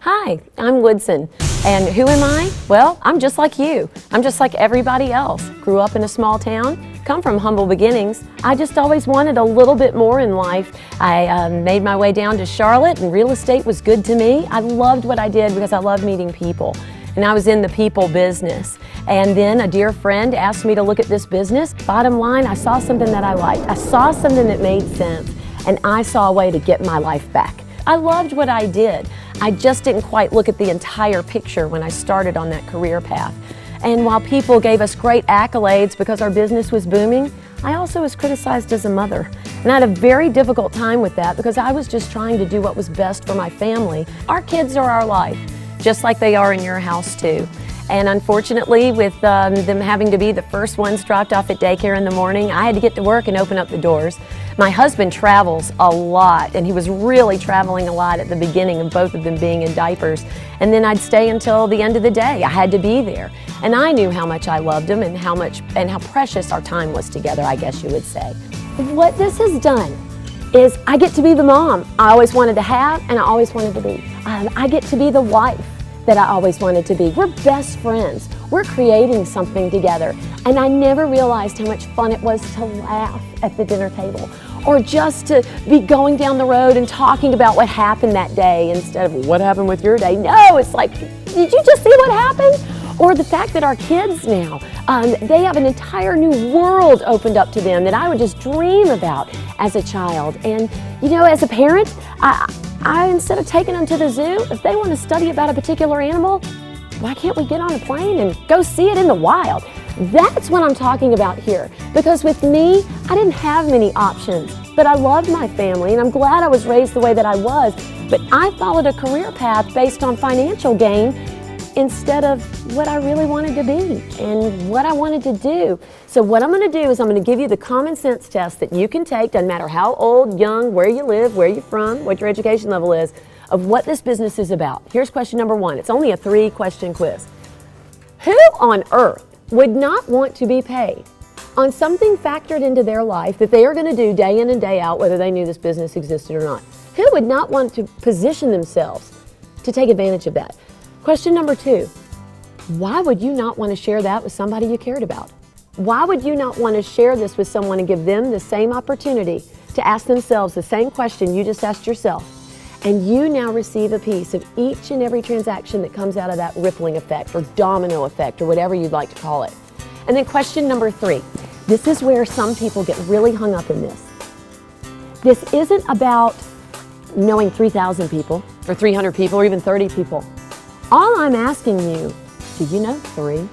Hi, I'm Woodson, and who am I? Well, I'm just like you. I'm just like everybody else. Grew up in a small town, come from humble beginnings. I just always wanted a little bit more in life. I made my way down to Charlotte, and real estate was good to me. I loved what I did because I loved meeting people, and I was in the people business. And then a dear friend asked me to look at this business. Bottom line, I saw something that I liked. I saw something that made sense, and I saw a way to get my life back. I loved what I did. I just didn't quite look at the entire picture when I started on that career path. And while people gave us great accolades because our business was booming, I also was criticized as a mother. And I had a very difficult time with that because I was just trying to do what was best for my family. Our kids are our life, just like they are in your house too. And unfortunately, with them having to be the first ones dropped off at daycare in the morning, I had to get to work and open up the doors. My husband travels a lot, and he was really traveling a lot at the beginning of both of them being in diapers. And then I'd stay until the end of the day. I had to be there. And I knew how much I loved him and how precious our time was together, I guess you would say. What this has done is I get to be the mom I always wanted to have and I always wanted to be. I get to be the wife that I always wanted to be. We're best friends. We're creating something together. And I never realized how much fun it was to laugh at the dinner table or just to be going down the road and talking about what happened that day instead of what happened with your day. No, it's like, did you just see what happened? Or the fact that our kids now, they have an entire new world opened up to them that I would just dream about as a child. And you know, as a parent, I instead of taking them to the zoo, if they want to study about a particular animal, why can't we get on a plane and go see it in the wild? That's what I'm talking about here. Because with me, I didn't have many options, but I loved my family and I'm glad I was raised the way that I was. But I followed a career path based on financial gain instead of what I really wanted to be and what I wanted to do. So what I'm going to do is I'm going to give you the common sense test that you can take, doesn't matter how old, young, where you live, where you're from, what your education level is, of what this business is about. Here's question number 1. It's only a 3-question quiz. Who on earth would not want to be paid on something factored into their life that they are going to do day in and day out, whether they knew this business existed or not? Who would not want to position themselves to take advantage of that? Question number 2, why would you not want to share that with somebody you cared about? Why would you not want to share this with someone and give them the same opportunity to ask themselves the same question you just asked yourself? And you now receive a piece of each and every transaction that comes out of that rippling effect or domino effect or whatever you'd like to call it. And then question number 3, this is where some people get really hung up in this. This isn't about knowing 3,000 people or 300 people or even 30 people. All I'm asking you, do you know 3?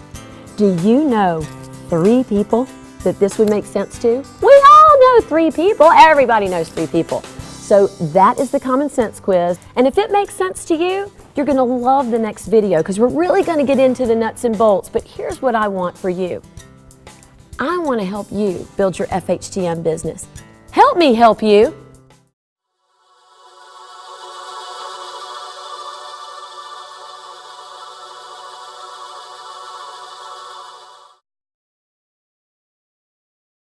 Do you know 3 people that this would make sense to? We all know 3 people. Everybody knows 3 people. So that is the common sense quiz. And if it makes sense to you, you're going to love the next video because we're really going to get into the nuts and bolts. But here's what I want for you. I want to help you build your FHTM business. Help me help you.